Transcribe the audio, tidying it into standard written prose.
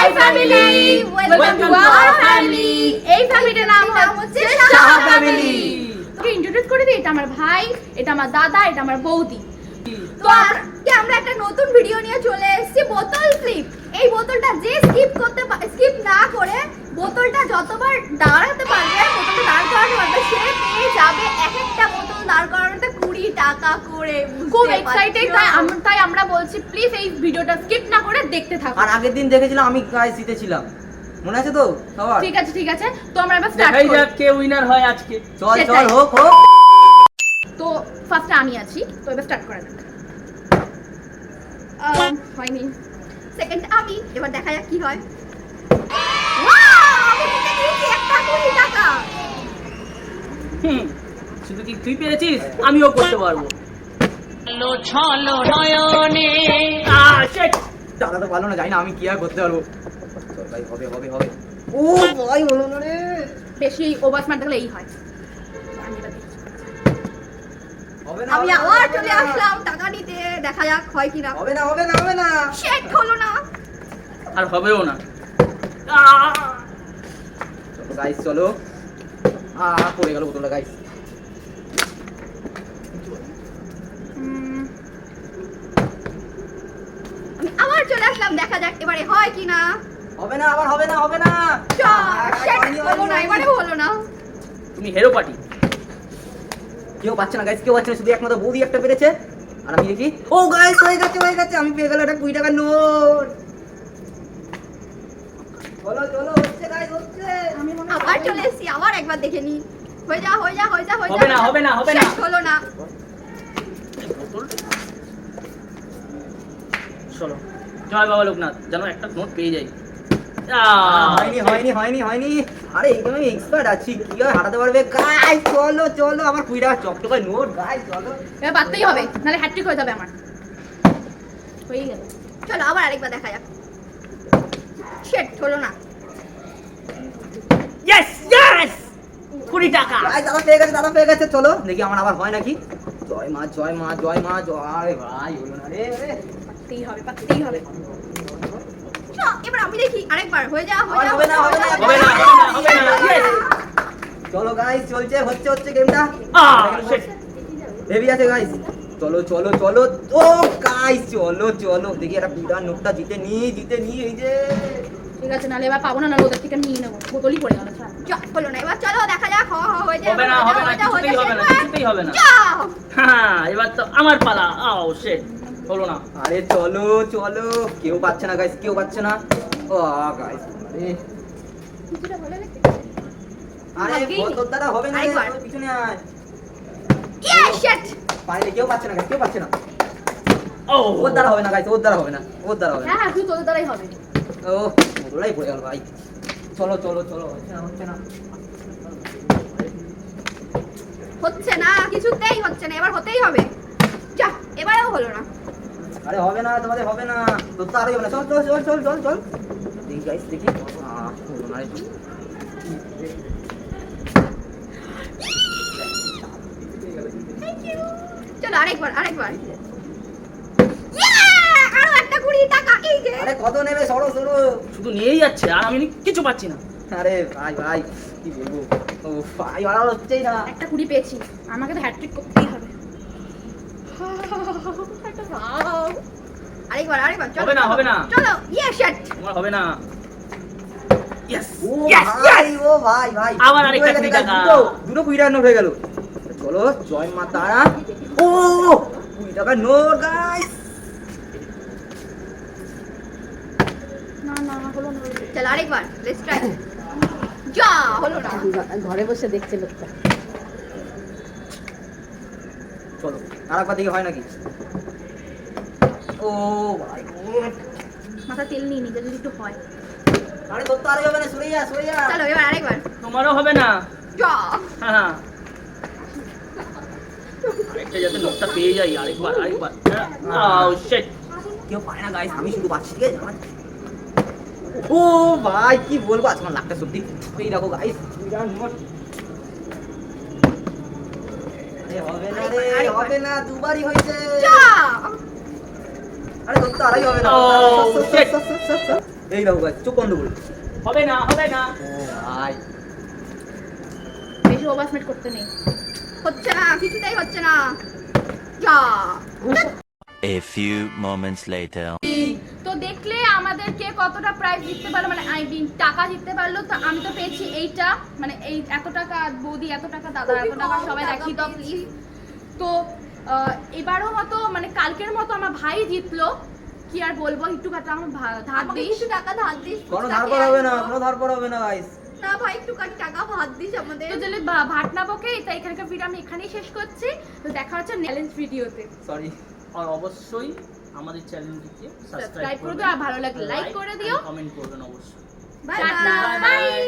High family, welcome to our family. এই ফ্যামিলিটার নাম হচ্ছে সাহা ফ্যামিলি। তোকে ইন্ট্রোডিউস করে দিই, এটা আমার ভাই, এটা আমার দাদা, এটা আমার বৌদি। তো আজকে আমরা একটা নতুন ভিডিও নিয়ে চলে এসেছি, বোতল ফ্লিপ। এই বোতলটা যে স্কিপ না করে বোতলটা যতবার দাঁড়াতে পারবে, বোতলটা দাঁড় করাতে পারবে, সে পেয়ে যাবে এক একটা বোতল দাঁড় করানোতে 20 টাকা করে। খুব এক্সাইটেড, তাই আমরা বলছি প্লিজ এই ভিডিওটা স্কিপ না করে দেখতে থাকো। আর আগের দিন দেখেছিলাম আমি গাইস জিতেছিলাম, মনে আছে তো সবার? ঠিক আছে, তো আমরা এবার স্টার্ট দেখাই করি। যাক কে উইনার হয় আজকে। চল সেটাই। চল হোক। তো ফার্স্টে আমি আছি, তো এবার স্টার্ট করা যাক। হয়নি, সেকেন্ড আমি, এবার দেখা যাক কি হয়। আমি জিতে গিয়েছি একটা 20 টাকা। শুধু কি তুই পেরেছিস, আমিও করতে পারবো। দাদা তো ভালো না, জানি না আমি কি আর করতে পারবো। চল ভাই, হবে হবে হবে। ও ভাই হলো না রে। বেশি ওভার স্মার্ট দেখলে এই হয়। আমি এবার দেখি। হবে না, আমি হবে না, আবার হবে চলে না। আসলাম টাকা নিতে, দেখা যাক হয় কিনা। হবে না হবে না হবে না। শেট হলো না। আর হবেও না। চলো গাইস চলো। পড়ে গেল বোতলটা গাইস। আমি আবার চলে আসলাম, দেখা যাক এবারে হয় কিনা। হবে না, আবার হবে না হবে না। শেট হলো না, এবারেও হলো না। তুমি হেরো পার্টি। কেউ পাচ্ছে না গাইস, কেউ পাচ্ছে না, শুধু একমাত্র বৌদি একটা পেরেছে। আর আমি দেখি, ও গাইস হয়ে গেছে, আমি পেয়ে গেল একটা 20 টাকার নোট। চলো চলো, হচ্ছে গাইস হচ্ছে। আবার চলে এসেছি, আবার একবার দেখে নি। হয়ে যা হবে না, হবে না, হবে না। শেষ হলো না। চলো, জয় বাবা লোকনাথ, যেন একটা নোট পেয়ে যাই। হয়নি হয়নি হয়নি হয়নি। আরে এই আমি এক্সপার্ট আছি, কি আর হারাতে পারবে গাইস। চলো চলো, আমার 20 টাকা চকচকে নোট গাইস চলো। এবার বাদতেই হবে, নাহলে হ্যাটট্রিক হয়ে যাবে আমার। হয়ে গেল, চলো আবার আরেকবার দেখা যাক। শেট হলো না। ইয়েস ইয়েস, 20 টাকা। গাইস দাদা পেয়ে গেছে, চলো দেখি আমার আবার হয় নাকি। জয় মা জয় মা জয় মা জয়। ভাই হলো না রে। পারতেই হবে। চলো, এবার আমি দেখি আরেকবার। হয়ে যা হবে না, হবে না, হবে না। ইয়েস। চলো গাইস চলছে, হচ্ছে গেমটা। হেভি আছে গাইস। চলো চলো চলো, ও গাইস চলো চলো দেখি একটা 20 টাকার নোটটা জিতে নি এই যে। ঠিক আছে, নাহলে এবার পাবো না, নাহলে ওদের থেকে নিয়ে নেবো। বোতলই পড়ে গেল। হলো না, এবার চলো দেখা যাক। হয়ে যা, হবে না, কিছুতেই হবে না। যাও। হ্যাঁ, এবার তো আমার পালা। শিট, হলো না। আরে চলো চলো, কেউ পাচ্ছে না গাইস, কেউ পাচ্ছে না। ও গাইস কিছুটা ভালো লাগে। আরে ভাগ্যেই নেই। তোর দ্বারা হবে না রে, আরেকবার। তোর পিছনে আয়। শেট। পারলে কেউ পাচ্ছে না গাইস, কেউ পাচ্ছে না। ও, ওর দ্বারা হবে না গাইস, ওর দ্বারা হবে না। হ্যাঁ, তুই তোদের দ্বারাই হবে। ও ওরাই পড়ে গেল ভাই। চলো চলো চলো, হচ্ছে না। হচ্ছে না, কিছুতেই হচ্ছে না, এবার হতেই হবে। যা, এবারেও হলো না। আরে হবে না, তোমাদের হবে না, তোর তো আরই হবে না। চল চল চল চল চল চল দেখি গাইস দেখি। হলো না রে। চলো আরেকবার। আরো একটা 20 টাকা, এই যে। আরে কত নেবে, সরো সরো। শুধু নিয়েই যাচ্ছে আর আমি কিছু পাচ্ছি না। আরে ভাই কি বলবো। ও ভাই আর হচ্ছেই না। একটা 20 পেয়েছি, আমাকে তো হ্যাটট্রিক করতেই হবে। একটা ভাব। আরেকবার চলো। হবে না। চলো, শেট। তোমার হবে না। ইয়েস ও ইয়েস ভাই, ও ভাই আবার আরেকটা 20 টাকা। দুটো 20 টাকার নোট হয়ে গেল। চলো জয় মা তারা। ও 20 টাকার নোট গাইস। না, হলো না। চল আরেকবার, লেটস ট্রাই। যা, হলো না। ঘরে বসে দেখছে লোকটা। চলো আরেকবার দেখি হয় নাকি। ও ভাই মাথা তেল নিয়ে নিজে যদি একটু হয়। আরে তোর তো আরই হবে না, সরে যা। চলো এবার আরেকবার। তোমারও হবে না। যা। হ্যাঁ, আরেকটা যাতে নোটটা পেয়ে যাই। আরেকবার। শিট, কেউ পায় না গাইস, আমি শুধু পাচ্ছি, ঠিক আছে আমার। ও ভাই কি বলবো, আজকে আমার লাখটা সত্যি। এই দেখো গাইস, 20 টাকার নোট। আরে হবে না রে, হবে না, দুবারই হয়েছে। যা। আরে তোর তো আরই হবে না। Oh, shit. এই দেখো গাইস চোখ বন্ধ করে হবে না হবে না ও ভাই বেশি ওভারস্মেট করতে নেই। হচ্ছে না, কিছুতেই হচ্ছে না। যা A few moments later. তো দেখলে আমাদের কে কতটা প্রাইজ জিততে পারলো, মানে আই মিন টাকা জিততে পারলো। তো আমি তো পেয়েছি এইটা, মানে এই এত টাকা, বৌদি এত টাকা, দাদা এত টাকা, সবাই দেখি দাও প্লিজ। তো এবারও মতো মানে কালকের মতো আমার ভাই জিতলো, কি আর বলবো, একটু কথা আমার ধার আমাকে দিস। কিছু টাকা ধার দিস। কোনো ধারপর হবে না, কোনো ধারপর হবে না গাইস। না ভাই, একটু টাকা ধার দিস আমাদের। তো যদি ভাট না বকে, তাই এখানকার ভিডিও আমি এখানেই শেষ করছি। তো দেখা হচ্ছে চ্যালেঞ্জ ভিডিওতে। সরি। আর অবশ্যই আমাদের চ্যানেলটিকে সাবস্ক্রাইব সাবস্ক্রাইব করে করে দিও, আর ভালো লাগলে লাইক করে দিও, কমেন্ট করবেন অবশ্যই। Bye tata, bye. বাই।